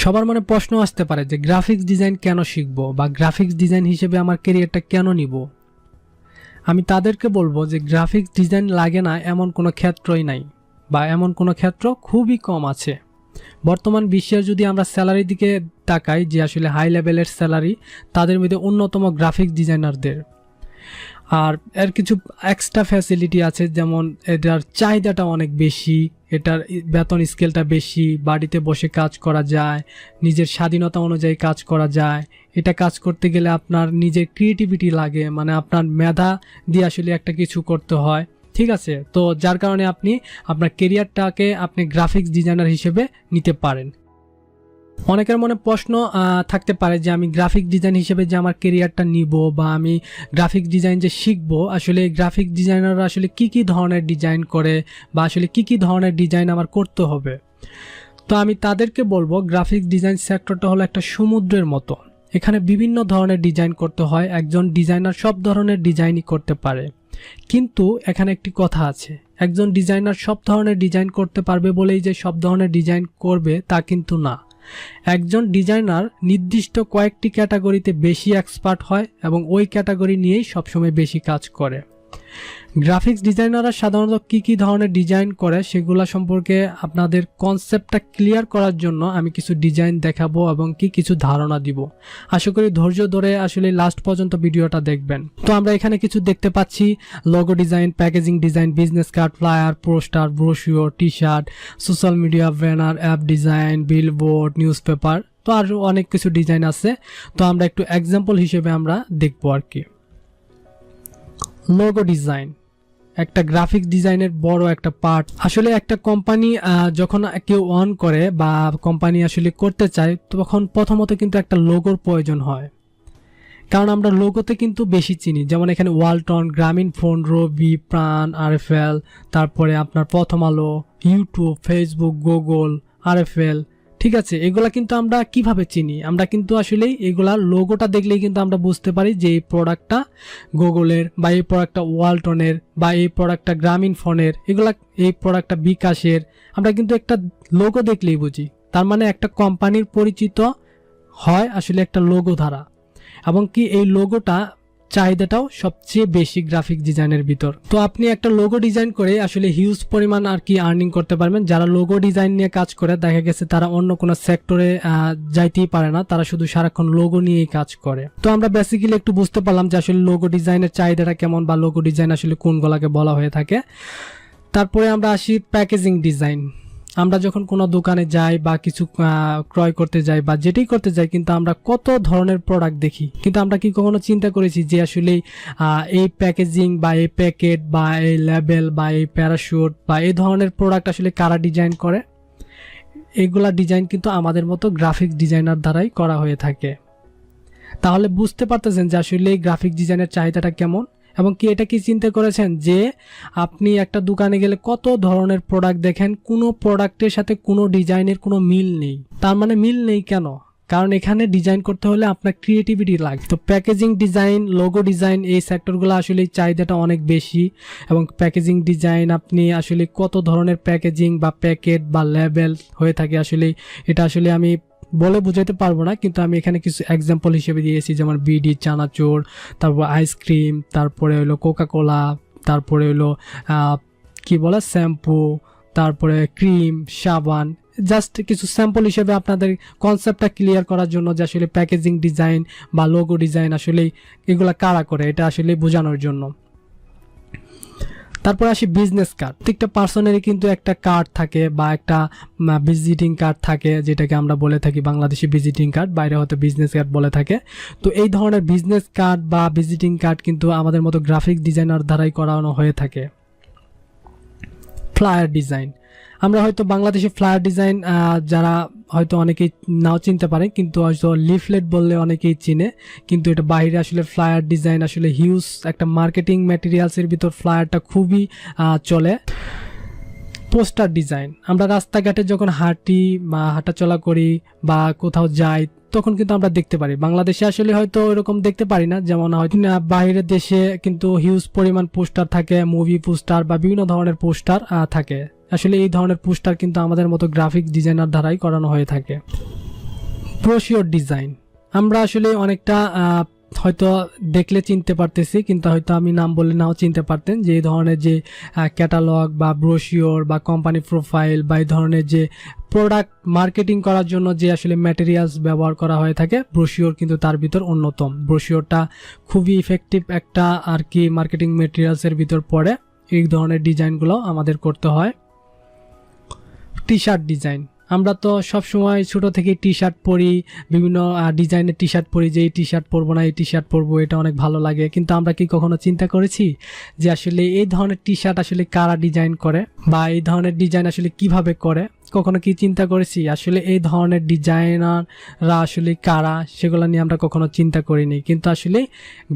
সবার মনে প্রশ্ন আসতে পারে যে গ্রাফিক্স ডিজাইন কেন শিখবো বা গ্রাফিক্স ডিজাইন হিসেবে আমার ক্যারিয়ারটা কেন নিব। আমি তাদেরকে বলবো যে গ্রাফিক্স ডিজাইন লাগে না এমন কোনো ক্ষেত্রই নাই, বা এমন কোনো ক্ষেত্র খুবই কম আছে। বর্তমান বিশ্বের যদি আমরা স্যালারির দিকে তাকাই, যে আসলে হাই লেভেলের স্যালারি তাদের মধ্যে অন্যতম গ্রাফিক্স ডিজাইনারদের। আর এর কিছু এক্সট্রা ফ্যাসিলিটি আছে, যেমন এটার চাহিদাটা অনেক বেশি, এটার বেতন স্কেলটা বেশি, বাড়িতে বসে কাজ করা যায়, নিজের স্বাধীনতা অনুযায়ী কাজ করা যায়। এটা কাজ করতে গেলে আপনার নিজের ক্রিয়েটিভিটি লাগে, মানে আপনার মেধা দিয়ে আসলে একটা কিছু করতে হয়, ঠিক আছে। তো যার কারণে আপনি আপনার কেরিয়ারটাকে আপনি গ্রাফিক্স ডিজাইনার হিসেবে নিতে পারেন। অনেকের মনে প্রশ্ন থাকতে পারে যে আমি গ্রাফিক ডিজাইন হিসেবে যে আমার কেরিয়ারটা নিব বা আমি গ্রাফিক ডিজাইন যে শিখবো, আসলে গ্রাফিক ডিজাইনাররা আসলে কি ধরনের ডিজাইন করে বা আসলে কি ধরনের ডিজাইন আমার করতে হবে। তো আমি তাদেরকে বলবো গ্রাফিক ডিজাইন সেক্টরটা হলো একটা সমুদ্রের মতো। এখানে বিভিন্ন ধরনের ডিজাইন করতে হয়। একজন ডিজাইনার সব ধরনের ডিজাইনই করতে পারে, কিন্তু এখানে একটি কথা আছে, একজন ডিজাইনার সব ধরনের ডিজাইন করতে পারবে বলেই যে সব ধরনের ডিজাইন করবে তা কিন্তু না। একজন ডিজাইনার নির্দিষ্ট কয়েকটি ক্যাটাগরিতে বেশি এক্সপার্ট হয় এবং ওই ক্যাটাগরি নিয়েই সবসময় বেশি কাজ করে। গ্রাফিক্স ডিজাইনাররা সাধারণত কি ধরনের ডিজাইন করে সেগুলো সম্পর্কে আপনাদের কনসেপ্টটা ক্লিয়ার করার জন্য আমি কিছু ডিজাইন দেখাবো এবং কিছু ধারণা দিব। আশা করি ধৈর্য ধরে আসলে লাস্ট পর্যন্ত ভিডিওটা দেখবেন। তো আমরা এখানে কিছু দেখতে পাচ্ছি: logo design, packaging design, business card, flyer, poster, brochure, T shirt, social media, banner, app design, billboard, news paper. তো আরও অনেক কিছু ডিজাইন আছে। তো আমরা একটু এক্সাম্পল হিসেবে আমরা দেখবো আর কি। লোগো ডিজাইন একটা গ্রাফিক্স ডিজাইনের বড় একটা পার্ট। আসলে একটা কোম্পানি যখন কেউ অন করে বা কোম্পানি আসলে করতে চায়, তখন প্রথমত কিন্তু একটা লোগোর প্রয়োজন হয়, কারণ আমরা লোগোতে কিন্তু বেশি চিনি। যেমন এখানে ওয়ালটন, গ্রামীণ ফোন, রবি, প্রাণ, আরএফএল, তারপরে আপনার প্রথম আলো, ইউটিউব, ফেসবুক, গুগল, আরএফএল, ঠিক আছে। এগুলা কিন্তু আমরা কিভাবে চিনি? আমরা কিন্তু আসলে এগুলা লোগোটা দেখলেই কিন্তু আমরা বুঝতে পারি যে এই প্রোডাক্টটা গুগলের, বা এই প্রোডাক্টটা ওয়ালটনের, বা এই প্রোডাক্টটা গ্রামীণ ফোনের, এই প্রোডাক্টটা বিকাশের। আমরা কিন্তু একটা লোগো দেখলেই বুঝি। তার মানে একটা কোম্পানির পরিচিত হয় আসলে একটা লোগো দ্বারা, এবং এই লোগোটা চাহিদাটাও সবচেয়ে বেশি গ্রাফিক ডিজাইনের ভিতর। তো আপনি একটা লোগো ডিজাইন করে আসলে হিউজ পরিমাণ আর্নিং করতে পারবেন। যারা লোগো ডিজাইন নিয়ে কাজ করে, দেখা গেছে তারা অন্য কোনো সেক্টরে যাইতেই পারে না, তারা শুধু সারাক্ষণ লোগো নিয়েই কাজ করে। তো আমরা বেসিক্যালি একটু বুঝতে পারলাম যে আসলে লোগো ডিজাইনের চাহিদাটা কেমন, বা লোগো ডিজাইন আসলে কোনগুলোকে বলা হয়ে থাকে। তারপরে আমরা আসি প্যাকেজিং ডিজাইন। আমরা যখন কোনো দোকানে যাই বা কিছু ক্রয় করতে যাই বা যেটাই করতে যাই, কিন্তু আমরা কত ধরনের প্রোডাক্ট দেখি, কিন্তু আমরা কি কখনো চিন্তা করেছি যে আসলে এই প্যাকেজিং বা এই প্যাকেট বা এই লেবেল বা এই প্যারাশুট বা এই ধরনের প্রোডাক্ট আসলে কারা ডিজাইন করে? এগুলা ডিজাইন কিন্তু আমাদের মতো গ্রাফিক ডিজাইনার দ্বারাই করা হয়ে থাকে। তাহলে বুঝতে পারতেছেন যে আসলে গ্রাফিক ডিজাইনের চাহিদাটা কেমন। এবং এটা কি চিন্তা করেছেন যে আপনি একটা দোকানে গেলে কত ধরনের প্রোডাক্ট দেখেন, কোনো প্রোডাক্টের সাথে কোনো ডিজাইনের কোনো মিল নেই। তার মানে মিল নেই কেন? কারণ এখানে ডিজাইন করতে হলে আপনার ক্রিয়েটিভিটি লাগে। তো প্যাকেজিং ডিজাইন, লোগো ডিজাইন, এই সেক্টরগুলো আসলে চাহিদাটা অনেক বেশি। এবং প্যাকেজিং ডিজাইন আপনি আসলে কত ধরনের প্যাকেজিং বা প্যাকেট বা লেবেল হয়ে থাকে, আসলে এটা আসলে আমি বলে বুঝাইতে পারবো না, কিন্তু আমি এখানে কিছু এক্সাম্পল হিসেবে দিয়েছি। যেমন বিডি, চানাচুর, তারপর আইসক্রিম, তারপরে হলো কোকাকোলা, তারপরে হলো শ্যাম্পু, তারপরে ক্রিম, সাবান। জাস্ট কিছু স্যাম্পল হিসেবে আপনাদের কনসেপ্টটা ক্লিয়ার করার জন্য যে আসলে প্যাকেজিং ডিজাইন বা লোগো ডিজাইন আসলে এগুলা কারা করে, এটা আসলে বোঝানোর জন্য। তারপর আসি বিজনেস কার্ড। প্রত্যেকটা পার্সনেরই কিন্তু একটা কার্ড থাকে বা একটা ভিজিটিং কার্ড থাকে, যেটাকে আমরা বলে থাকি বাংলাদেশি ভিজিটিং কার্ড, বাইরে হয়তো বিজনেস কার্ড বলে থাকে। তো এই ধরনের বিজনেস কার্ড বা ভিজিটিং কার্ড কিন্তু আমাদের মতো গ্রাফিক ডিজাইনার দ্বারাই করানো হয়ে থাকে। ফ্লায়ার ডিজাইন, আমরা হয়তো বাংলাদেশে ফ্লায়ার ডিজাইন যারা হয়তো অনেকেই নাও চিনতে পারে, কিন্তু হয়তো লিফলেট বললে অনেকেই চিনে, কিন্তু এটা বাইরে আসলে ফ্লায়ার ডিজাইন আসলে হিউজ একটা মার্কেটিং ম্যাটেরিয়ালসের ভিতর ফ্লায়ারটা খুবই চলে। পোস্টার ডিজাইন, আমরা রাস্তাঘাটে যখন হাঁটাচলা করি বা কোথাও যাই, তখন কিন্তু আমরা দেখতে পারি। বাংলাদেশে আসলে হয়তো এরকম দেখতে পারি না, যেমন হয়তো বাইরের দেশে কিন্তু হিউজ পরিমাণ পোস্টার থাকে, মুভি পোস্টার বা বিভিন্ন ধরনের পোস্টার থাকে। আসলে এই ধরনের পোস্টার কিন্তু আমাদের মতো গ্রাফিক ডিজাইনার দ্বারাই করানো হয়ে থাকে। ব্রোশিওর ডিজাইন আমরা আসলে অনেকটা হয়তো দেখলে চিনতে পারতেছি, কিন্তু হয়তো আমি নাম বললে নাও চিনতে পারতেন যে এই ধরনের যে ক্যাটালগ বা ব্রোশিওর বা কোম্পানি প্রোফাইল বা এই ধরনের যে প্রোডাক্ট মার্কেটিং করার জন্য যে আসলে ম্যাটেরিয়ালস ব্যবহার করা হয়ে থাকে, ব্রোশিওর কিন্তু তার ভিতর অন্যতম। ব্রোশিওরটা খুবই ইফেক্টিভ একটা আর কি মার্কেটিং ম্যাটেরিয়ালসের ভিতর পড়ে। এই ধরনের ডিজাইনগুলো আমাদের করতে হয়। টি শার্ট ডিজাইন আমরা তো সব সময় ছোট থেকে টি শার্ট পরি, বিভিন্ন ডিজাইনের টি শার্ট পরি, যে এই টি শার্ট পরবো না এই টি শার্ট পরবো, এটা অনেক ভালো লাগে। কিন্তু আমরা কি কখনো চিন্তা করেছি যে আসলে এই ধরনের টি শার্ট আসলে কারা ডিজাইন করে বা এই ধরনের ডিজাইন আসলে কিভাবে করে? কখনো কি চিন্তা করেছি আসলে এই ধরনের ডিজাইনাররা আসলে কারা? সেগুলো নিয়ে আমরা কখনো চিন্তা করিনি। কিন্তু আসলে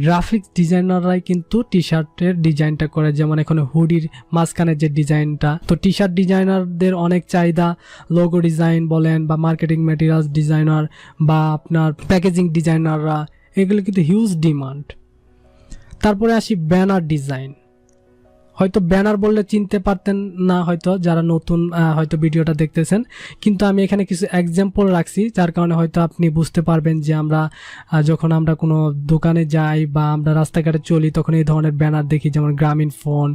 গ্রাফিক্স ডিজাইনাররাই কিন্তু টি শার্টের ডিজাইনটা করে। যেমন এখানে হুডির মাঝখানের যে ডিজাইনটা, তো টি শার্ট ডিজাইনারদের অনেক চাহিদা। লোগো ডিজাইন বলেন বা মার্কেটিং ম্যাটেরিয়ালস ডিজাইনার বা আপনার প্যাকেজিং ডিজাইনাররা, এগুলো কিন্তু হিউজ ডিমান্ড। তারপরে আসি ব্যানার ডিজাইন। হয়তো ব্যানার বললে চিনতে পারতেন না হয়তো যারা নতুন হয়তো ভিডিওটা দেখতেছেন, কিন্তু আমি এখানে কিছু এক্সাম্পল রাখছি যার কারণে হয়তো আপনি বুঝতে পারবেন যে আমরা যখন আমরা কোনো দোকানে যাই বা আমরা রাস্তাঘাটে চলি তখন এই ধরনের ব্যানার দেখি, যেমন গ্রামীণ ফোন,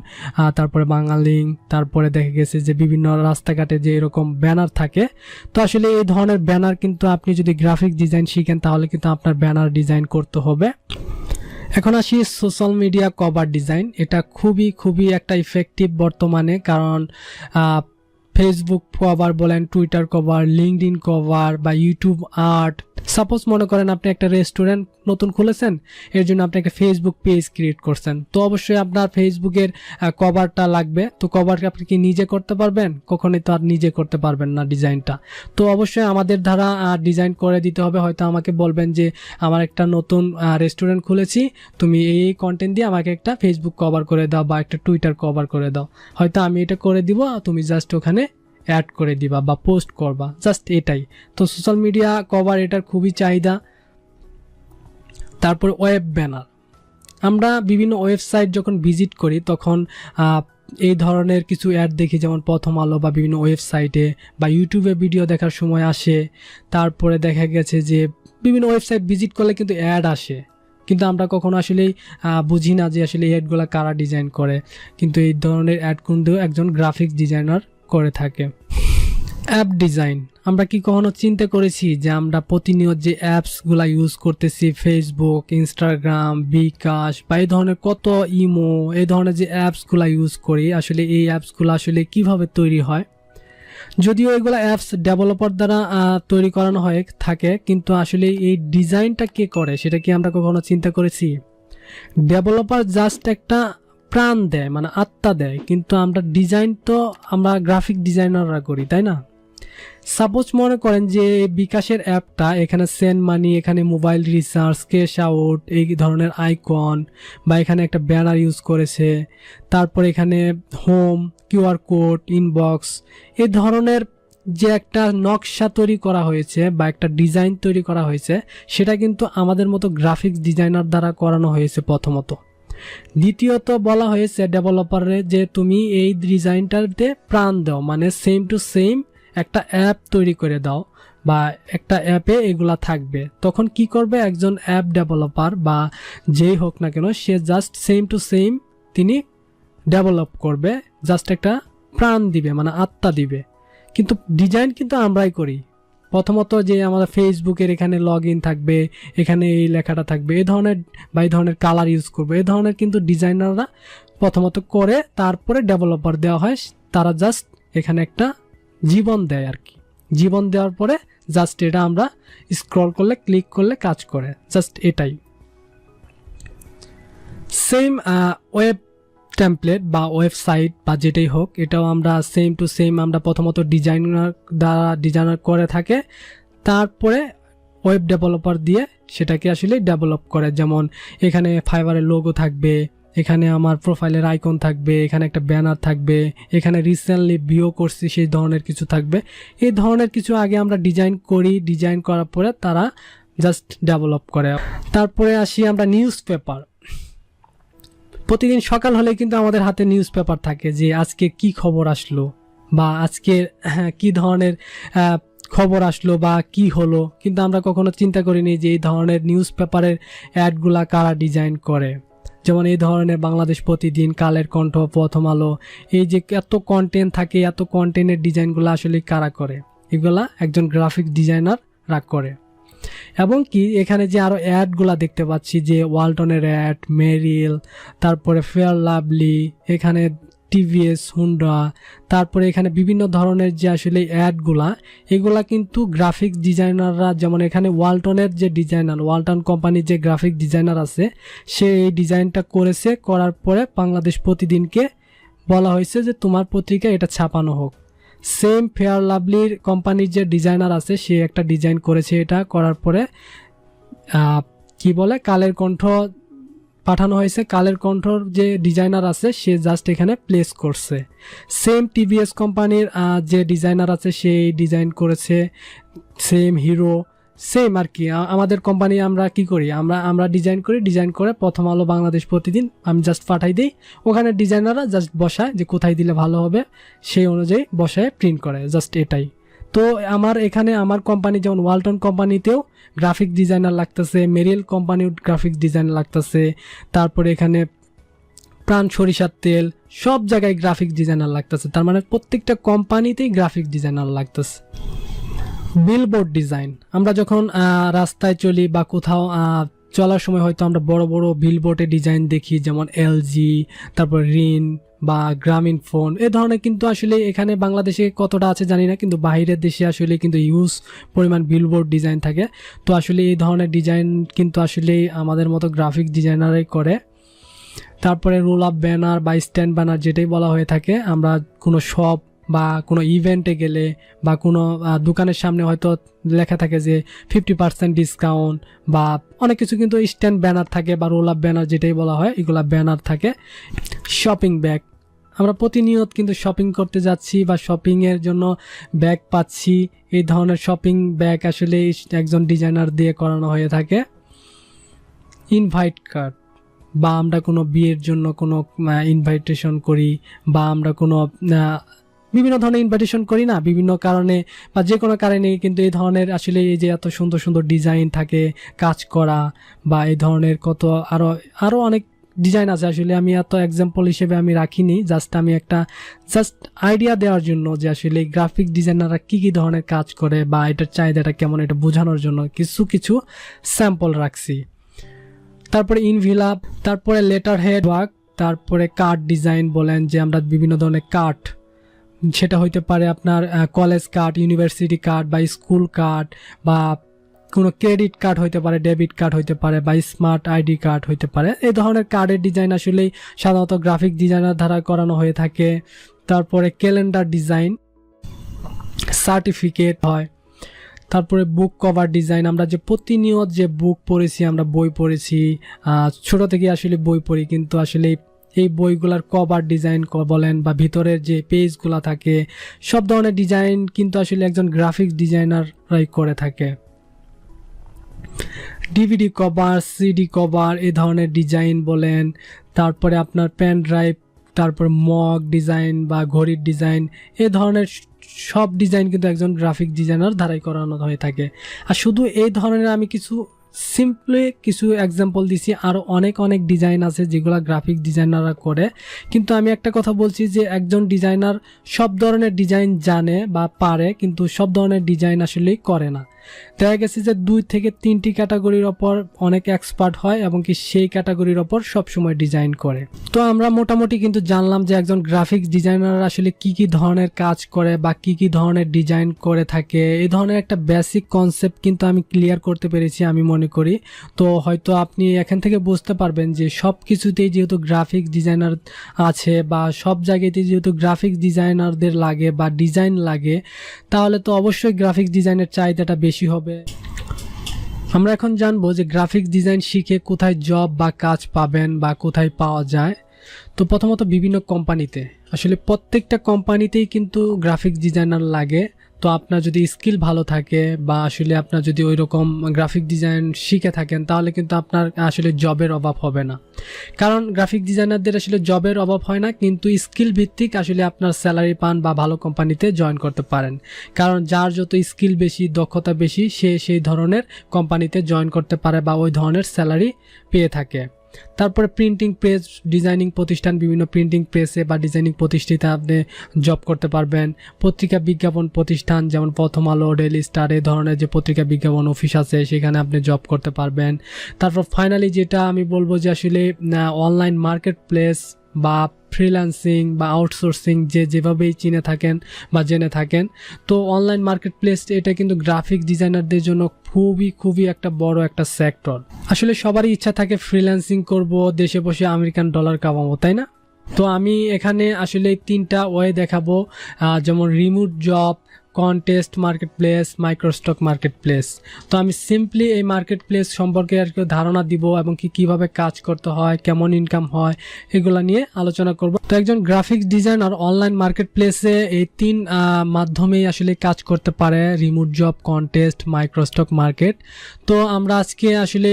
তারপরে বাঙালিং, তারপরে দেখা গেছে যে বিভিন্ন রাস্তাঘাটে যে এরকম ব্যানার থাকে। তো আসলে এই ধরনের ব্যানার কিন্তু আপনি যদি গ্রাফিক ডিজাইন শিখেন তাহলে কিন্তু আপনার ব্যানার ডিজাইন করতে হবে। এখন আসি সোশ্যাল মিডিয়া কভার ডিজাইন। এটা খুবই একটা ইফেক্টিভ বর্তমানে, কারণ ফেসবুক কভার বলেন, টুইটার কভার, লিঙ্কডইন কভার বা ইউটিউব আর্ট। সাপোজ মনে করেন আপনি একটা রেস্টুরেন্ট নতুন খুলেছেন, এর জন্য আপনি একটা ফেসবুক পেজ ক্রিয়েট করছেন, তো অবশ্যই আপনার ফেসবুকের কভারটা লাগবে। তো কভারটা আপনি কি নিজে করতে পারবেন? কখনোই তো আর নিজে করতে পারবেন না ডিজাইনটা। তো অবশ্যই আমাদের দ্বারা ডিজাইন করে দিতে হবে। হয়তো আমাকে বলবেন যে আমার একটা নতুন রেস্টুরেন্ট খুলেছি, তুমি এই কন্টেন্ট দিয়ে আমাকে একটা ফেসবুক কভার করে দাও বা একটা টুইটার কভার করে দাও। হয়তো আমি এটা করে দিব, তুমি জাস্ট ওখানে অ্যাড করে দিবা বা পোস্ট করবা, জাস্ট এটাই। তো সোশ্যাল মিডিয়া কভার এটার খুবই চাহিদা। তারপর ওয়েব ব্যানার, আমরা বিভিন্ন ওয়েবসাইট যখন ভিজিট করি তখন এই ধরনের কিছু অ্যাড দেখি, যেমন প্রথম আলো বা বিভিন্ন ওয়েবসাইটে বা ইউটিউবে ভিডিও দেখার সময় আসে। তারপরে দেখা গেছে যে বিভিন্ন ওয়েবসাইট ভিজিট করলে কিন্তু অ্যাড আসে, কিন্তু আমরা কখনো আসলেই বুঝি না যে আসলে এই অ্যাডগুলো কারা ডিজাইন করে। কিন্তু এই ধরনের অ্যাড কিন্তু একজন গ্রাফিক্স ডিজাইনার করে থাকে। অ্যাপ ডিজাইন, আমরা কি কখনো চিন্তা করেছি যে আমরা প্রতিনিয়ত যে অ্যাপসগুলো ইউজ করতেছি, ফেসবুক, ইনস্টাগ্রাম, বিকাশ বা এই ধরনের কত ইমো, এই ধরনের যে অ্যাপসগুলো ইউজ করি, আসলে এই অ্যাপসগুলো আসলে কিভাবে তৈরি হয়? যদিও এগুলো অ্যাপস ডেভেলপার দ্বারা তৈরি করানো হয়ে থাকে, কিন্তু আসলে এই ডিজাইনটা কে করে সেটা কি আমরা কখনো চিন্তা করেছি? ডেভেলপার জাস্ট একটা প্রাণ দেয়, মানে আত্মা দেয়, কিন্তু আমরা ডিজাইন তো আমরা গ্রাফিক ডিজাইনাররা করি, তাই না? সাপোজ মনে করেন যে বিকাশের অ্যাপটা, এখানে সেন্ড মানি, এখানে মোবাইল রিচার্জ, ক্যাশ আউট, এই ধরনের আইকন বা এখানে একটা ব্যানার ইউজ করেছে, তারপর এখানে হোম, কিউআর কোড, ইনবক্স, এই ধরনের যে একটা নকশা তৈরি করা হয়েছে বা একটা ডিজাইন তৈরি করা হয়েছে, সেটা কিন্তু আমাদের মতো গ্রাফিক্স ডিজাইনার দ্বারা করানো হয়েছে প্রথমত। দ্বিতীয়ত বলা হয়েছে ডেভেলপারে যে তুমি এই ডিজাইনটাতে প্রাণ দাও, মানে সেম টু সেম একটা অ্যাপ তৈরি করে দাও বা একটা অ্যাপে এগুলা থাকবে। তখন কি করবে একজন অ্যাপ ডেভেলপার বা যেই হোক না কেন, সে জাস্ট সেম টু সেম তিনি ডেভেলপ করবে, জাস্ট একটা প্রাণ দিবে, মানে আত্মা দিবে। কিন্তু ডিজাইন কিন্তু আমরাই করি। প্রথমত যে আমাদের ফেসবুকের এখানে লগ ইন থাকবে, এখানে এই লেখাটা থাকবে, এই ধরনের বা এই ধরনের কালার ইউজ করবে, এই ধরনের কিন্তু ডিজাইনাররা প্রথমত করে, তারপরে ডেভেলপার দেওয়া হয়, তারা জাস্ট এখানে একটা জীবন দেয় আর কি। জীবন দেওয়ার পরে জাস্ট এটা আমরা স্ক্রল করলে, ক্লিক করলে কাজ করে, জাস্ট এটাই। সেম ওয়েব টেমপ্লেট বা ওয়েবসাইট বা যেটাই হোক, এটাও আমরা সেম টু সেম আমরা প্রথমত ডিজাইনার করে থাকে, তারপরে ওয়েব ডেভেলপার দিয়ে সেটাকে আসলে ডেভেলপ করে। যেমন এখানে ফাইবারের লোগো থাকবে, এখানে আমার প্রোফাইলের আইকন থাকবে, এখানে একটা ব্যানার থাকবে, এখানে রিসেন্টলি ভিউ করছি সেই ধরনের কিছু থাকবে। এই ধরনের কিছু আগে আমরা ডিজাইন করি, ডিজাইন করার পরে তারা জাস্ট ডেভেলপ করে। তারপরে আসি আমরা নিউজ পেপার। প্রতিদিন সকাল হলে কিন্তু আমাদের হাতে নিউজ পেপার থাকে যে আজকে কি খবর আসলো বা আজকে কি ধরনের খবর আসলো বা কি হলো, কিন্তু আমরা কখনো চিন্তা করিনি যে এই ধরনের নিউজ পেপারের অ্যাডগুলা কারা ডিজাইন করে। যেমন এই ধরনের বাংলাদেশ প্রতিদিন, কালের কণ্ঠ, প্রথম আলো, এই যে এত কন্টেন্ট থাকে, এত কন্টেন্টের ডিজাইনগুলো আসলে কারা করে? এগুলা একজন গ্রাফিক ডিজাইনাররা করে। এবং কি এখানে যে আরও অ্যাডগুলা দেখতে পাচ্ছি, যে ওয়ালটনের অ্যাড, মেরিল, তারপরে ফেয়ার লাভলি, এখানে টিভিএস, হুন্ডা, তারপরে এখানে বিভিন্ন ধরনের যে আসলে অ্যাডগুলা, এগুলা কিন্তু গ্রাফিক ডিজাইনাররা, যেমন এখানে ওয়ালটনের যে ডিজাইনার, ওয়ালটন কোম্পানির যে গ্রাফিক ডিজাইনার আছে, সে এই ডিজাইনটা করেছে। করার পরে বাংলাদেশ প্রতিদিনকে বলা হয়েছে যে তোমার পত্রিকায় এটা ছাপানো হোক। সেম ফেয়ার লাভলির কোম্পানির যে ডিজাইনার আছে, সে একটা ডিজাইন করেছে। এটা করার পরে কি বলে, কালের কণ্ঠ পাঠানো হয়েছে। কালের কণ্ঠর যে ডিজাইনার আছে, সে জাস্ট এখানে প্লেস করছে। সেম টিভিএস কোম্পানির যে ডিজাইনার আছে, সে ডিজাইন করেছে। সেম হিরো, সেম আর কি। আমাদের কোম্পানি আমরা কি করি, আমরা ডিজাইন করি, ডিজাইন করে প্রথম আলো, বাংলাদেশ প্রতিদিন আমি জাস্ট পাঠাই দিই। ওখানে ডিজাইনাররা জাস্ট বসায় যে কোথায় দিলে ভালো হবে, সেই অনুযায়ী বসায় প্রিন্ট করে, জাস্ট এটাই। তো আমার এখানে আমার কোম্পানি, যেমন ওয়ালটন কোম্পানিতেও গ্রাফিক ডিজাইনার লাগতেছে, মেরিল কোম্পানির গ্রাফিক ডিজাইনার লাগতেছে, তারপরে এখানে প্রাণ সরিষার তেল, সব জায়গায় গ্রাফিক ডিজাইনার লাগতেছে। তার মানে প্রত্যেকটা কোম্পানিতেই গ্রাফিক ডিজাইনার লাগতেছে। বিলবোর্ড ডিজাইন, আমরা যখন রাস্তায় চলি বা কোথাও চলার সময় হয়তো আমরা বড় বড় বিলবোর্ডে ডিজাইন দেখি, যেমন এলজি, তারপর রিন বা গ্রামীণ ফোন, এ ধরনের কিন্তু আসলে এখানে বাংলাদেশে কতটা আছে জানি না, কিন্তু বাইরের দেশে আসলে কিন্তু ইউজ পরিমাণ বিলবোর্ড ডিজাইন থাকে। তো আসলে এই ধরনের ডিজাইন কিন্তু আসলে আমাদের মতো গ্রাফিক ডিজাইনারাই করে। তারপরে রোল আপ ব্যানার বা স্ট্যান্ড ব্যানার, যেটাই বলা হয়ে থাকে, আমরা কোনো শপ বা কোনো ইভেন্টে গেলে বা কোনো দোকানের সামনে হয়তো লেখা থাকে যে 50% ডিসকাউন্ট বা অনেক কিছু, কিন্তু স্ট্যান্ড ব্যানার থাকে বা রোল আপ ব্যানার যেটাই বলা হয়, এগুলা ব্যানার থাকে। শপিং ব্যাগ, আমরা প্রতিনিয়ত কিন্তু শপিং করতে যাচ্ছি বা শপিংয়ের জন্য ব্যাগ পাচ্ছি। এই ধরনের শপিং ব্যাগ আসলে একজন ডিজাইনার দিয়ে করানো হয়ে থাকে। ইনভাইট কার্ড, বা আমরা কোনো বিয়ের জন্য কোনো ইনভাইটেশন করি, বা আমরা কোনো বিভিন্ন ধরনের ইনভাইটেশন করি না, বিভিন্ন কারণে বা যে কোনো কারণে, কিন্তু এই ধরনের আসলে এই যে এত সুন্দর সুন্দর ডিজাইন থাকে কাজ করা, বা এই ধরনের কত আরও অনেক ডিজাইন আছে। আসলে আমি এত এক্সাম্পল হিসেবে আমি রাখিনি, আমি একটা আইডিয়া দেওয়ার জন্য যে আসলে গ্রাফিক ডিজাইনাররা কী কী ধরনের কাজ করে বা এটার চাহিদাটা কেমন, এটা বোঝানোর জন্য কিছু কিছু স্যাম্পল রাখছি। তারপরে ইনভিলাপ, তারপরে লেটার হেড ওয়ার্ক, তারপরে কার্ড ডিজাইন বলেন, যে আমরা বিভিন্ন ধরনের কার্ড, সেটা হইতে পারে আপনার কলেজ কার্ড, ইউনিভার্সিটি কার্ড বা স্কুল কার্ড, বা কোনো ক্রেডিট কার্ড হইতে পারে, ডেবিট কার্ড হইতে পারে, বা স্মার্ট আইডি কার্ড হইতে পারে। এই ধরনের কার্ডের ডিজাইন আসলেই সাধারণত গ্রাফিক ডিজাইনার দ্বারা করানো হয়ে থাকে। তারপরে ক্যালেন্ডার ডিজাইন, সার্টিফিকেট হয়। তারপরে বুক কভার ডিজাইন, আমরা যে প্রতিনিয়ত যে বুক পড়েছি, আমরা বই পড়েছি, ছোট থেকে আসলে বই পড়ি, কিন্তু আসলে এই বইগুলার কভার ডিজাইন বলেন বা ভিতরের যে পেজগুলা থাকে, সব ধরনের ডিজাইন কিন্তু আসলে একজন গ্রাফিক ডিজাইনাররাই করে থাকে। ডিভিডি কভার, সিডি কভার, এই ধরনের ডিজাইন বলেন। তারপরে আপনার পেন ড্রাইভ, তারপর মগ ডিজাইন বা ঘড়ির ডিজাইন, এই ধরনের সব ডিজাইন কিন্তু একজন গ্রাফিক ডিজাইনার দ্বারাই করানো হয়ে থাকে। আর শুধু এই ধরনের আমি সিম্পলি কিছু এক্সাম্পল দিছি, আরও অনেক অনেক ডিজাইন আছে যেগুলো গ্রাফিক ডিজাইনাররা করে। কিন্তু আমি একটা কথা বলছি যে একজন ডিজাইনার সব ধরনের ডিজাইন জানে বা পারে, কিন্তু সব ধরনের ডিজাইন আসলেই করে না। দেখা গেছে যে 2 থেকে 3টি ক্যাটাগরির ওপর অনেক এক্সপার্ট হয় এবং কি সেই ক্যাটাগরির ওপর সবসময় ডিজাইন করে। তো আমরা মোটামুটি কিন্তু জানলাম যে একজন গ্রাফিক্স ডিজাইনার আসলে কি কি ধরনের কাজ করে বা কি কি ধরনের ডিজাইন করে থাকে। এই ধরনের একটা বেসিক কনসেপ্ট কিন্তু আমি ক্লিয়ার করতে পেরেছি আমি মনে করি। তো হয়তো আপনি এখান থেকে বুঝতে পারবেন যে সব কিছুতেই যেহেতু গ্রাফিক্স ডিজাইনার আছে বা সব জায়গাতেই যেহেতু গ্রাফিক্স ডিজাইনারদের লাগে বা ডিজাইন লাগে, তাহলে তো অবশ্যই গ্রাফিক্স ডিজাইনের চাহিদাটা বেশি হবে। আমরা এখন জানবো যে গ্রাফিক্স ডিজাইন শিখে কোথায় জব বা কাজ পাবেন বা কোথায় পাওয়া যায়। তো প্রথমত বিভিন্ন কোম্পানিতে, আসলে প্রত্যেকটা কোম্পানিতেই কিন্তু গ্রাফিক্স ডিজাইনার লাগে। তো আপনার যদি স্কিল ভালো থাকে বা আসলে আপনার যদি ওই রকম গ্রাফিক ডিজাইন শিখে থাকেন তাহলে কিন্তু আপনার আসলে জবের অভাব হবে না। কারণ গ্রাফিক ডিজাইনারদের আসলে জবের অভাব হয় না, কিন্তু স্কিল ভিত্তিক আসলে আপনার স্যালারি পান বা ভালো কোম্পানিতে জয়েন করতে পারেন। কারণ যার যত স্কিল বেশি, দক্ষতা বেশি, সে সেই ধরনের কোম্পানিতে জয়েন করতে পারে বা ওই ধরনের স্যালারি পেয়ে থাকে। তারপরে প্রিন্টিং প্রেস, ডিজাইনিং প্রতিষ্ঠান, বিভিন্ন প্রিন্টিং প্রেসে বা ডিজাইনিং প্রতিষ্ঠানে আপনি জব করতে পারবেন। পত্রিকা বিজ্ঞাপন প্রতিষ্ঠান যেমন প্রথম আলো, ডেইলি স্টার, এই ধরনের যে পত্রিকা বিজ্ঞাপন অফিস আছে সেখানে আপনি জব করতে পারবেন। তারপর ফাইনালি যেটা আমি বলবো যে আসলে অনলাইন মার্কেট প্লেস বা ফ্রিল্যান্সিং বা আউটসোর্সিং যেভাবেই চিনে থাকেন বা জেনে থাকেন, তো অনলাইন মার্কেট প্লেস এটা কিন্তু গ্রাফিক ডিজাইনারদের জন্য খুবই একটা বড় একটা সেক্টর। আসলে সবারই ইচ্ছা থাকে ফ্রিল্যান্সিং করব, দেশে বসে আমেরিকান ডলার কামাবো, তাই না? তো আমি এখানে আসলে 3টা ওয়ে দেখাবো, যেমন remote job, contest market place, microstock market place. তো আমি সিম্পলি এই মার্কেট প্লেস সম্পর্কে আর কি ধারণা দিব এবং কিভাবে কাজ করতে হয়, কেমন ইনকাম হয়, এগুলা নিয়ে আলোচনা করব। তো একজন গ্রাফিক্স ডিজাইনার অনলাইন মার্কেট প্লেসে এই 3 মাধ্যমেই আসলে কাজ করতে পারে: remote job, contest, microstock market. তো আমরা আজকে আসলে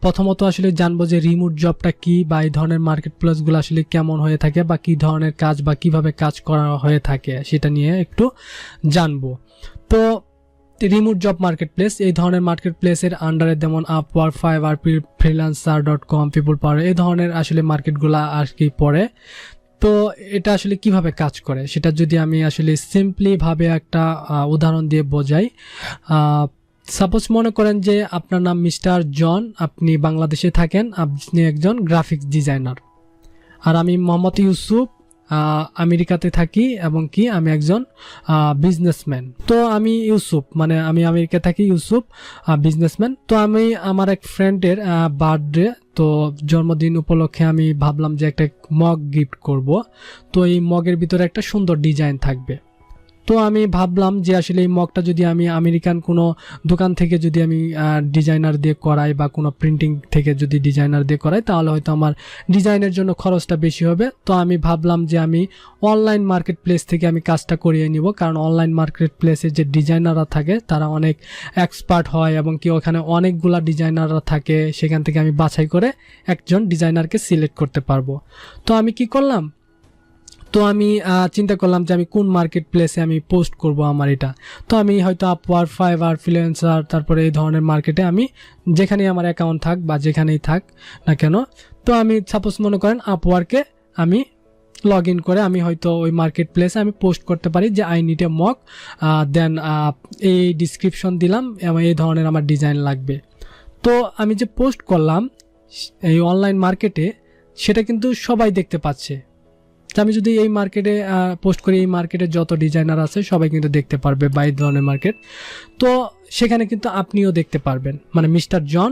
প্রথমত আসলে জানবো যে রিমোট জবটা কি বা এই ধরনের মার্কেট প্লেসগুলো আসলে কেমন হয়ে থাকে বা কি ধরনের কাজ বা কিভাবে কাজ করা হয়ে থাকে সেটা নিয়ে একটু জানবো। তো রিমোট জব মার্কেট প্লেস, এই ধরনের মার্কেট প্লেসের আন্ডারে যেমন আপওয়ার্ক, ফাইবার, freelancer.com, পিপল পাওয়ার, এই ধরনের আসলে মার্কেটগুলো আর কি পড়ে। তো এটা আসলে কিভাবে কাজ করে সেটা যদি আমি আসলে সিম্পলি ভাবে একটা উদাহরণ দিয়ে বোঝাই। সাপোজ মনে করেন যে আপনার নাম মিস্টার জন, আপনি বাংলাদেশে থাকেন, আপনি একজন গ্রাফিক্স ডিজাইনার। আর আমি মোহাম্মদ ইউসুফ, আমেরিকাতে থাকি এবং কি আমি একজন বিজনেসম্যান। তো আমি ইউসুফ, মানে আমি আমেরিকা থাকি, ইউসুফ বিজনেসম্যান। তো আমি আমার এক ফ্রেন্ডের বার্থডে, তো জন্মদিন উপলক্ষে আমি ভাবলাম যে একটা মগ গিফট করব। তো এই মগের ভিতরে একটা সুন্দর ডিজাইন থাকবে। তো আমি ভাবলাম যে আসলে এই মগটা যদি আমি আমেরিকান কোনো দোকান থেকে যদি আমি ডিজাইনার দিয়ে করাই বা কোনো প্রিন্টিং থেকে যদি ডিজাইনার দিয়ে করাই তাহলে হয়তো আমার ডিজাইনের জন্য খরচটা বেশি হবে। তো আমি ভাবলাম যে আমি অনলাইন মার্কেট প্লেস থেকে আমি কাজটা করিয়ে নিব, কারণ অনলাইন মার্কেট প্লেসে যে ডিজাইনাররা থাকে তারা অনেক এক্সপার্ট হয় এবং কি ওখানে অনেকগুলা ডিজাইনাররা থাকে, সেখান থেকে আমি বাছাই করে একজন ডিজাইনারকে সিলেক্ট করতে পারবো। তো আমি কি করলাম, তো আমি চিন্তা করলাম যে আমি কোন মার্কেট প্লেসে আমি পোস্ট করব আমার এটা। তো আমি হয়তো আপওয়ার্ক, ফাইবার, ফ্রিল্যান্সার, তারপরে এই ধরনের মার্কেটে আমি যেখানেই আমার অ্যাকাউন্ট থাক বা যেখানেই থাক না কেন, তো আমি সাপোজ মনে করেন আপওয়ার্কে আমি লগ ইন করে আমি হয়তো ওই মার্কেট প্লেসে আমি পোস্ট করতে পারি যে আই নিড এ মক, দেন এই ডিসক্রিপশন দিলাম এবং এই ধরনের আমার ডিজাইন লাগবে। তো আমি যে পোস্ট করলাম এই অনলাইন মার্কেটে, সেটা কিন্তু সবাই দেখতে পাচ্ছে। আমি যদি এই মার্কেটে পোস্ট করি, এই মার্কেটে যত ডিজাইনার আছে সবাই কিন্তু দেখতে পারবে বা এই ধরনের মার্কেট। তো সেখানে কিন্তু আপনিও দেখতে পারবেন, মানে মিস্টার জন,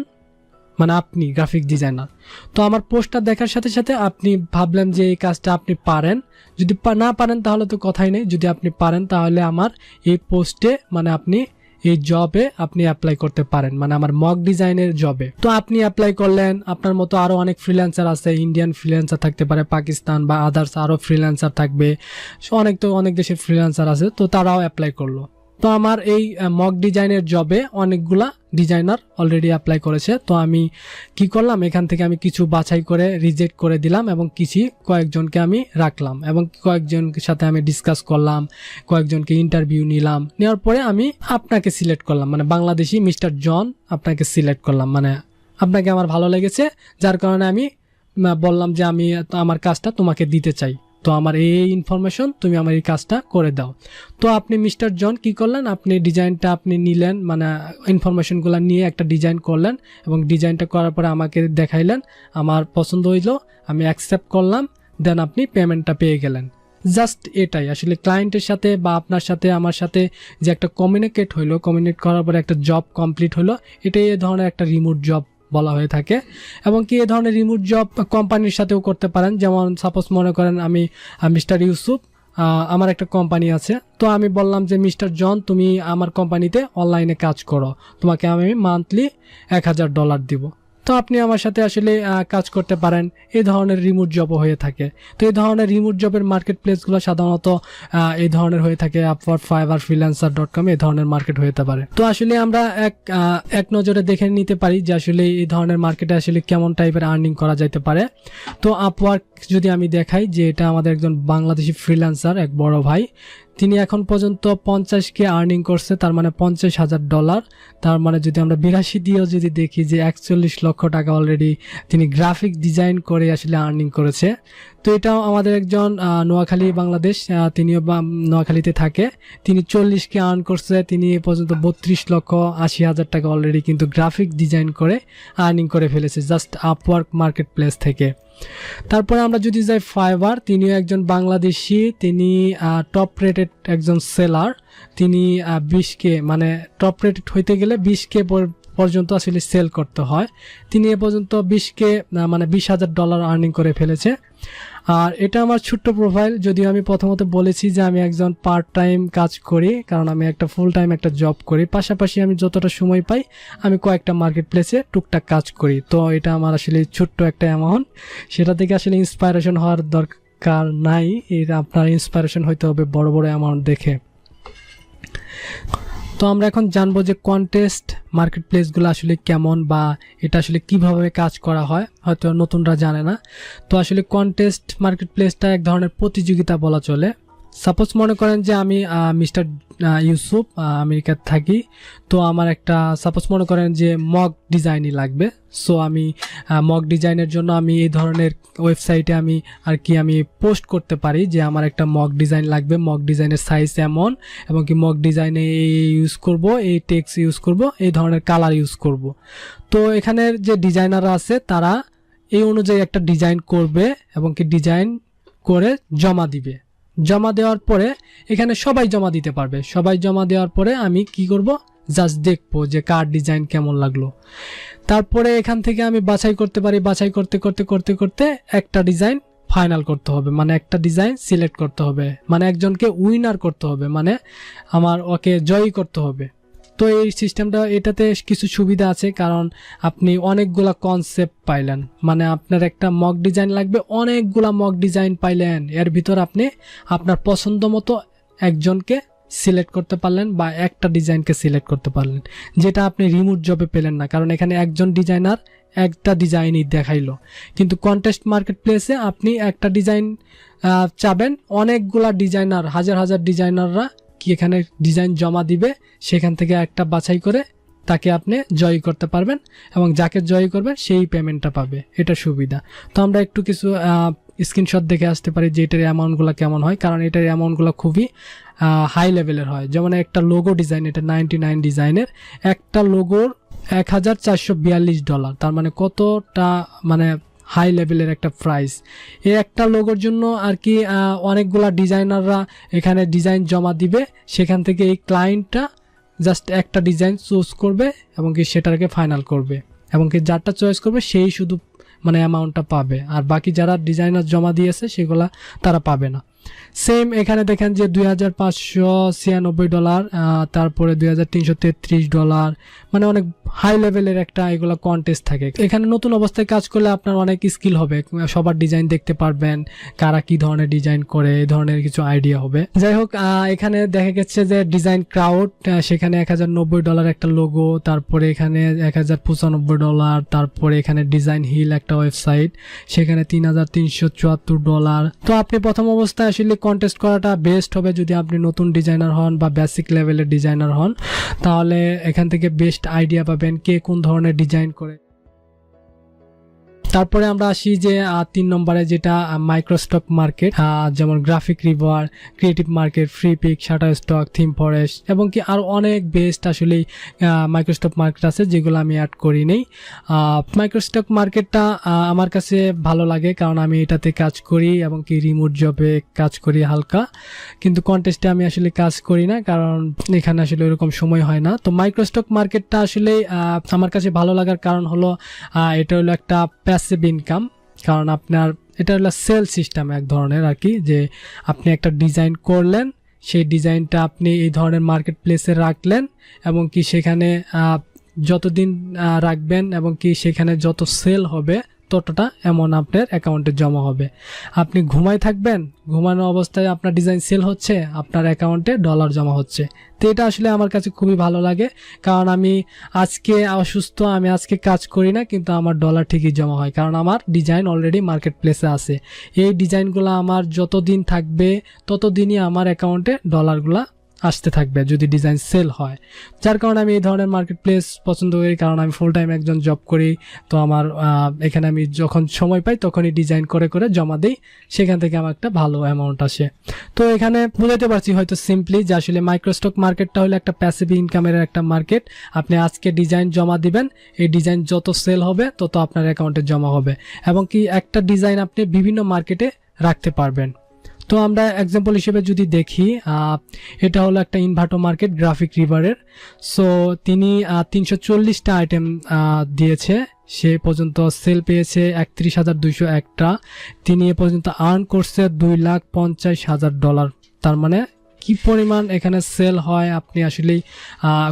মানে আপনি গ্রাফিক ডিজাইনার। তো আমার পোস্টটা দেখার সাথে সাথে আপনি ভাবলেন যে এই কাজটা আপনি পারেন। যদি না পারেন তাহলে তো কথাই নেই, যদি আপনি পারেন তাহলে আমার এই পোস্টে মানে আপনি এই জবে আপনি অ্যাপ্লাই করতে পারেন, মানে আমার মক ডিজাইনের জবে। তো আপনি অ্যাপ্লাই করলেন, আপনার মতো আরো অনেক ফ্রিল্যান্সার আছে, ইন্ডিয়ান ফ্রিল্যান্সার থাকতে পারে, পাকিস্তান বা আদার্স আরো ফ্রিল্যান্সার থাকবে, অনেক দেশের ফ্রিল্যান্সার আছে, তো তারাও অ্যাপ্লাই করলো। তো আমার এই মক ডিজাইনের জবে অনেকগুলা ডিজাইনার অলরেডি অ্যাপ্লাই করেছে। তো আমি কি করলাম, এখান থেকে আমি কিছু বাছাই করে রিজেক্ট করে দিলাম এবং কয়েকজনকে আমি রাখলাম এবং কয়েকজনের সাথে আমি ডিসকাস করলাম, কয়েকজনকে ইন্টারভিউ নিলাম। নেওয়ার পরে আমি আপনাকে সিলেক্ট করলাম, মানে বাংলাদেশি মিস্টার জন আপনাকে সিলেক্ট করলাম, মানে আপনাকে আমার ভালো লেগেছে, যার কারণে আমি বললাম যে আমি আমার কাজটা তোমাকে দিতে চাই। তো আমার এই ইনফরমেশন, তুমি আমার এই কাজটা করে দাও। তো আপনি মিস্টার জন কি করলেন, আপনি ডিজাইনটা আপনি নিলেন, মানে ইনফরমেশনগুলো নিয়ে একটা ডিজাইন করলেন এবং ডিজাইনটা করার পরে আমাকে দেখাইলেন, আমার পছন্দ হইলো, আমি অ্যাকসেপ্ট করলাম, দেন আপনি পেমেন্টটা পেয়ে গেলেন। জাস্ট এটাই আসলে ক্লায়েন্টের সাথে বা আপনার সাথে আমার সাথে যে একটা কমিউনিকেট করার পরে একটা জব কমপ্লিট হলো, এটাই এই ধরনের একটা রিমোট জব বলা হয়ে থাকে। এবং কি এই ধরনের রিমোট জব কোম্পানির সাথেও করতে পারেন। যেমন সাপোজ মনে করেন আমি মিস্টার ইউসুফ, আমার একটা কোম্পানি আছে, তো আমি বললাম যে মিস্টার জন তুমি আমার কোম্পানিতে অনলাইনে কাজ করো, তোমাকে আমি মান্থলি $1000 দিব। তো তো আপনি আমার সাথে আসলে কাজ করতে পারেন। এই ধরনের রিমোট জবও হয়ে থাকে। তো এই ধরনের রিমোট জবের মার্কেট প্লেসগুলো সাধারণত এই ধরনের হয়ে থাকে, আপওয়ার্ক, ফাইবার, ফ্রিল্যান্সার.com এই ধরনের মার্কেট হতে পারে। তো আসলে আমরা এক নজরে দেখে নিতে পারি যে আসলে এই ধরনের মার্কেটে আসলে কেমন টাইপের আর্নিং করা যাইতে পারে। তো আপওয়ার্ক যদি আমি দেখাই, যে এটা আমাদের একজন বাংলাদেশি ফ্রিল্যান্সার, এক বড় ভাই, তিনি এখন পর্যন্ত 50K আর্নিং করছে, তার মানে $50,000। তার মানে যদি আমরা 82 দিয়েও যদি দেখি যে 41 লক্ষ টাকা অলরেডি তিনি গ্রাফিক ডিজাইন করে আসলে আর্নিং করেছে। তো এটাও আমাদের একজন নোয়াখালী বাংলাদেশ, তিনিও নোয়াখালীতে থাকে, তিনি 40K আর্ন করছে। তিনি এ পর্যন্ত 32,80,000 টাকা অলরেডি কিন্তু গ্রাফিক ডিজাইন করে আর্নিং করে ফেলেছে জাস্ট আপওয়ার্ক মার্কেট প্লেস থেকে। তারপরে আমরা যদি যাই ফাইবার, তিনিও একজন বাংলাদেশি, তিনি টপ রেটেড একজন সেলার। তিনি 20K মানে টপ রেটেড হইতে গেলে 20K পর্যন্ত আসলে সেল করতে হয়। তিনি এ পর্যন্ত 20K মানে $20,000 আর্নিং করে ফেলেছে। আর এটা আমার ছোট্ট প্রোফাইল, যদিও আমি প্রথমত বলেছি যে আমি একজন পার্ট টাইম কাজ করি, কারণ আমি একটা ফুল টাইম একটা জব করি, পাশাপাশি আমি যতটা সময় পাই আমি কয়েকটা মার্কেট প্লেসে টুকটাক কাজ করি। তো এটা আমার আসলে ছোট্ট একটা অ্যামাউন্ট, সেটা থেকে আসলে ইন্সপায়ারেশন হওয়ার দরকার নাই, এটা আপনার ইন্সপায়ারেশন হইতে হবে বড় বড় অ্যামাউন্ট দেখে। তো আমরা এখন জানবো যে কন্টেস্ট মার্কেট প্লেসগুলো আসলে কেমন, বা এটা আসলে কিভাবে কাজ করা হয়, হয়তো নতুনরা জানে না। তো আসলে কন্টেস্ট মার্কেট প্লেসটা এক ধরনের প্রতিযোগিতা বলা চলে। সাপোজ মনে করেন যে আমি মিস্টার ইউসুফ আমেরিকার থাকি, তো আমার একটা সাপোজ মনে করেন যে মক ডিজাইনই লাগবে। সো আমি মক ডিজাইনের জন্য আমি এই ধরনের ওয়েবসাইটে আমি আমি পোস্ট করতে পারি যে আমার একটা মক ডিজাইন লাগবে, মক ডিজাইনের সাইজ এমন, এবং কি মক ডিজাইনে এই ইউজ করব, এই টেক্সট ইউজ করব, এই ধরনের কালার ইউজ করব। তো এখানের যে ডিজাইনাররা আছে তারা এই অনুযায়ী একটা ডিজাইন করবে এবং কি ডিজাইন করে জমা দিবে। জমা দেওয়ার পরে এখানে সবাই জমা দিতে পারবে। সবাই জমা দেওয়ার পরে আমি কি করব, জাস্ট দেখবো যে কার ডিজাইন কেমন লাগলো। তারপরে এখান থেকে আমি বাছাই করতে পারি, বাছাই করতে করতে করতে করতে একটা ডিজাইন ফাইনাল করতে হবে, মানে একটা ডিজাইন সিলেক্ট করতে হবে, মানে একজনকে উইনার করতে হবে, মানে আমার ওকে জয়ী করতে হবে। তো এই সিস্টেমটা, এটাতে কিছু সুবিধা আছে, কারণ আপনি অনেকগুলা কনসেপ্ট পাইলেন, মানে আপনার একটা মক ডিজাইন লাগবে, অনেকগুলা মক ডিজাইন পাইলেন, এর ভিতর আপনি আপনার পছন্দ মতো একজনকে সিলেক্ট করতে পারলেন বা একটা ডিজাইনকে সিলেক্ট করতে পারলেন, যেটা আপনি রিমোট জবে পেলেন না, কারণ এখানে একজন ডিজাইনার একটা ডিজাইনই দেখাইলো। কিন্তু কন্টেস্ট মার্কেট প্লেসে আপনি একটা ডিজাইন চাবেন, অনেকগুলা ডিজাইনার, হাজার হাজার ডিজাইনাররা কি এখানে ডিজাইন জমা দিবে, সেখান থেকে একটা বাছাই করে তাকে আপনি জয় করতে পারবেন, এবং যাকে জয় করবেন সেই পেমেন্টটা পাবে। এটা সুবিধা। তো আমরা একটু কিছু স্ক্রিনশট দেখে আসতে পারি যে এটার অ্যামাউন্টগুলো কেমন হয়, কারণ এটার অ্যামাউন্টগুলো খুবই হাই লেভেলের হয়। যেমন একটা লোগো ডিজাইন, এটা 99 ডিজাইনের একটা লোগোর $1,442, তার মানে কতটা মানে হাই লেভেলের একটা প্রাইস। এই একটা লোগোর জন্য অনেকগুলা ডিজাইনাররা এখানে ডিজাইন জমা দিবে, সেখান থেকে এই ক্লায়েন্টটা জাস্ট একটা ডিজাইন চুজ করবে এবং কি সেটাকে ফাইনাল করবে, এবং কি যারটা চয়েস করবে সেই শুধু মানে অ্যামাউন্টটা পাবে, আর বাকি যারা ডিজাইনার জমা দিয়েছে সেগুলা তারা পাবে না। সেম এখানে দেখেন যে $2,596, তারপরে $2,333, মানে অনেক হাই লেভেলের একটা এগুলো কন্টেস্ট থাকে। এখানে নতুন অবস্থায় কাজ করলে আপনার অনেক স্কিল হবে, সবার ডিজাইন দেখতে পারবেন, কারা কি ধরনের ডিজাইন করে, এই ধরনের কিছু আইডিয়া হবে। যাই হোক, এখানে দেখা গেছে যে ডিজাইন ক্রাউড, সেখানে $1,090 একটা লোগো, তারপরে এখানে $1,095, তারপরে এখানে ডিজাইন হিল একটা ওয়েবসাইট, সেখানে $3,374। তো আপনি প্রথম অবস্থায় আসলে কন্টেস্ট করাটা বেস্ট হবে যদি আপনি নতুন ডিজাইনার হন বা বেসিক লেভেলের ডিজাইনার হন, তাহলে এখান থেকে বেস্ট আইডিয়া পাবেন কে কোন ধরনের ডিজাইন করে। তারপরে আমরা আসি যে 3 নম্বরে, যেটা মাইক্রোস্টক মার্কেট, যেমন GraphicRiver, Creative Market, Freepik, Shutterstock, ThemeForest, এবং কি আরও অনেক বেস্ট আসলে মাইক্রোস্টক মার্কেট আছে যেগুলো আমি অ্যাড করি নেই। মাইক্রোস্টক মার্কেটটা আমার কাছে ভালো লাগে, কারণ আমি এটাতে কাজ করি এবং কি রিমোট জবে কাজ করি হালকা, কিন্তু কন্টেস্টে আমি আসলে কাজ করি না, কারণ এখানে আসলে ওরকম সময় হয় না। তো মাইক্রোস্টক মার্কেটটা আসলে আমার কাছে ভালো লাগার কারণ হলো এটা হলো একটা প্যাসিভ ইনকাম, কারণ আপনার এটা হলো সেল সিস্টেম এক ধরনের যে আপনি একটা ডিজাইন করলেন, সেই ডিজাইনটা আপনি এই ধরনের মার্কেট প্লেসে রাখলেন, এবং কি সেখানে যতদিন রাখবেন এবং কি সেখানে যত সেল হবে ততটা অ্যামাউন্ট আপনার অ্যাকাউন্টে জমা হবে। আপনি ঘুমায় থাকবেন, ঘুমানো অবস্থায় আপনার ডিজাইন সেল হচ্ছে, আপনার অ্যাকাউন্টে ডলার জমা হচ্ছে। তো এটা আসলে আমার কাছে খুবই ভালো লাগে, কারণ আমি আজকে অসুস্থ, আমি আজকে কাজ করি না, কিন্তু আমার ডলার ঠিকই জমা হয়, কারণ আমার ডিজাইন অলরেডি মার্কেট প্লেসে আছে। এই ডিজাইনগুলো আমার যতদিন থাকবে ততদিনই আমার অ্যাকাউন্টে ডলারগুলো আসতে থাকবে যদি ডিজাইন সেল হয়। যার কারণে আমি এই ধরনের মার্কেট প্লেস পছন্দ করি, কারণ আমি ফুল টাইম একজন জব করি। তো আমার এখানে আমি যখন সময় পাই তখনই ডিজাইন করে করে জমা দিই, সেখান থেকে আমার একটা ভালো অ্যামাউন্ট আসে। তো এখানে বুঝাতে পারছি হয়তো সিম্পলি যে আসলে মাইক্রোস্টক মার্কেটটা হলো একটা প্যাসিভ ইনকামের একটা মার্কেট। আপনি আজকে ডিজাইন জমা দিবেন, এই ডিজাইন যত সেল হবে তত আপনার অ্যাকাউন্টে জমা হবে, এবং কি একটা ডিজাইন আপনি বিভিন্ন মার্কেটে রাখতে পারবেন। তো আমরা এক্সাম্পল হিসেবে যদি দেখি, এটা হলো একটা ইনভার্টো মার্কেট গ্রাফিক রিভারের। সো তিনি 340টা আইটেম দিয়েছে, সে পর্যন্ত সেল পেয়েছে 31,201টা। তিনি এ পর্যন্ত আর্ন করছে $2,50,000। তার মানে কি পরিমাণ এখানে সেল হয় আপনি আসলে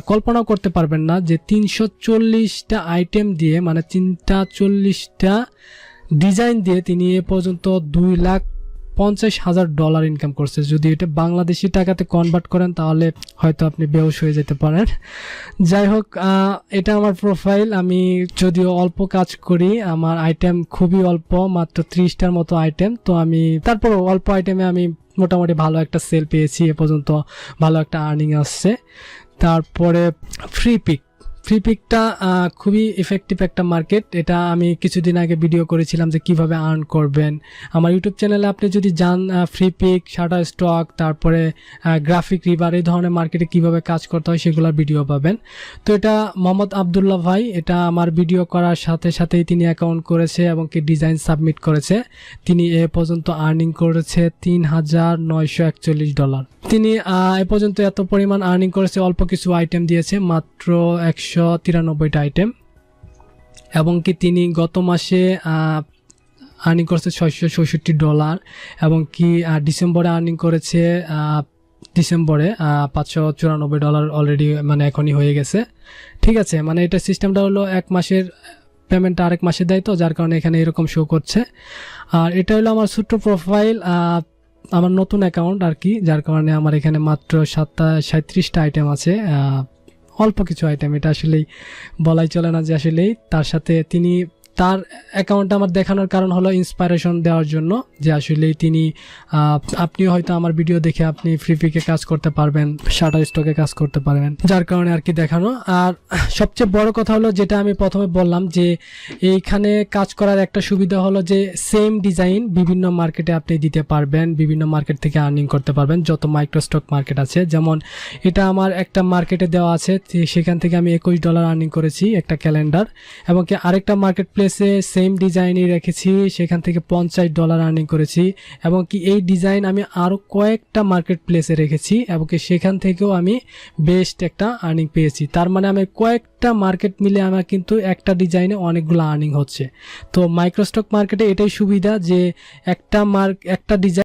কল্পনাও করতে পারবেন না, যে 340টা আইটেম দিয়ে, মানে 340টা ডিজাইন দিয়ে তিনি এ পর্যন্ত $2,50,000 ইনকাম করছে। যদি এটা বাংলাদেশি টাকাতে কনভার্ট করেন তাহলে হয়তো আপনি বেহুশ হয়ে যেতে পারেন। যাই হোক, এটা আমার প্রোফাইল। আমি যদিও অল্প কাজ করি, আমার আইটেম খুবই অল্প, মাত্র 30টার মতো আইটেম। তো আমি তারপর অল্প আইটেমে আমি মোটামুটি ভালো একটা সেল পেয়েছি, এ পর্যন্ত ভালো একটা আর্নিং আসছে। তারপরে ফ্রিপিকটা খুবই ইফেক্টিভ একটা মার্কেট। এটা আমি কিছুদিন আগে ভিডিও করেছিলাম যে কিভাবে আর্ন করবেন। আমার ইউটিউব চ্যানেলে আপনি যদি যান, ফ্রিপিক, শাটার স্টক, তারপরে গ্রাফিক রিভার, এই ধরনের মার্কেটে কিভাবে কাজ করতে হয় সেগুলোর ভিডিও পাবেন। তো এটা মোহাম্মদ আবদুল্লাহ ভাই, এটা আমার ভিডিও করার সাথে সাথেই তিনি অ্যাকাউন্ট করেছে এবং কি ডিজাইন সাবমিট করেছে। তিনি এ পর্যন্ত আর্নিং করেছে $3,941। তিনি এ পর্যন্ত এত পরিমাণ আর্নিং করেছে, অল্প কিছু আইটেম দিয়েছে, মাত্র 193টা আইটেম, এবং কি তিনি গত মাসে আর্নিং করেছে $666, এবং কি ডিসেম্বরে আর্নিং করেছে, ডিসেম্বরে $594 অলরেডি, মানে এখনই হয়ে গেছে। ঠিক আছে, মানে এটা সিস্টেমটা হলো এক মাসের পেমেন্টটা আরেক মাসে দেয়, তো যার কারণে এখানে এরকম শো করছে। আর এটা হলো আমার ছোট্ট প্রোফাইল, আমার নতুন অ্যাকাউন্ট আর কি, যার কারণে আমার এখানে মাত্র 37টা আইটেম আছে, অল্প কিছু আইটেম। এটা আসলেই বলাই চলে না যে আসলেই তার সাথে তিনি, তার অ্যাকাউন্ট আমার দেখানোর কারণ হলো ইন্সপাইরেশন দেওয়ার জন্য, যে আসলেই তিনি, আপনিও হয়তো আমার ভিডিও দেখে আপনি ফ্রিপিকে কাজ করতে পারবেন, শাটার স্টকে কাজ করতে পারবেন, যার কারণে আর কি দেখানো। আর সবচেয়ে বড় কথা হলো, যেটা আমি প্রথমে বললাম, যে এইখানে কাজ করার একটা সুবিধা হলো যে সেম ডিজাইন বিভিন্ন মার্কেটে আপনি দিতে পারবেন, বিভিন্ন মার্কেট থেকে আর্নিং করতে পারবেন, যত মাইক্রোস্টক মার্কেট আছে। যেমন এটা আমার একটা মার্কেটে দেওয়া আছে, সেখান থেকে আমি $21 আর্নিং করেছি একটা ক্যালেন্ডার, এবং কি আরেকটা মার্কেট প্লেসে সেম ডিজাইনই রেখেছি, সেখান থেকে $50 আর্নিং করেছি, এবং কি এই ডিজাইন আমি আরও কয়েকটা মার্কেট প্লেসে রেখেছি, এবং কি সেখান থেকেও আমি বেস্ট একটা আর্নিং পেয়েছি। তার মানে আমি কয়েকটা মার্কেট মিলে আমার কিন্তু একটা ডিজাইনে অনেকগুলো আর্নিং হচ্ছে। তো মাইক্রোস্টক মার্কেটে এটাই সুবিধা যে একটা ডিজাইন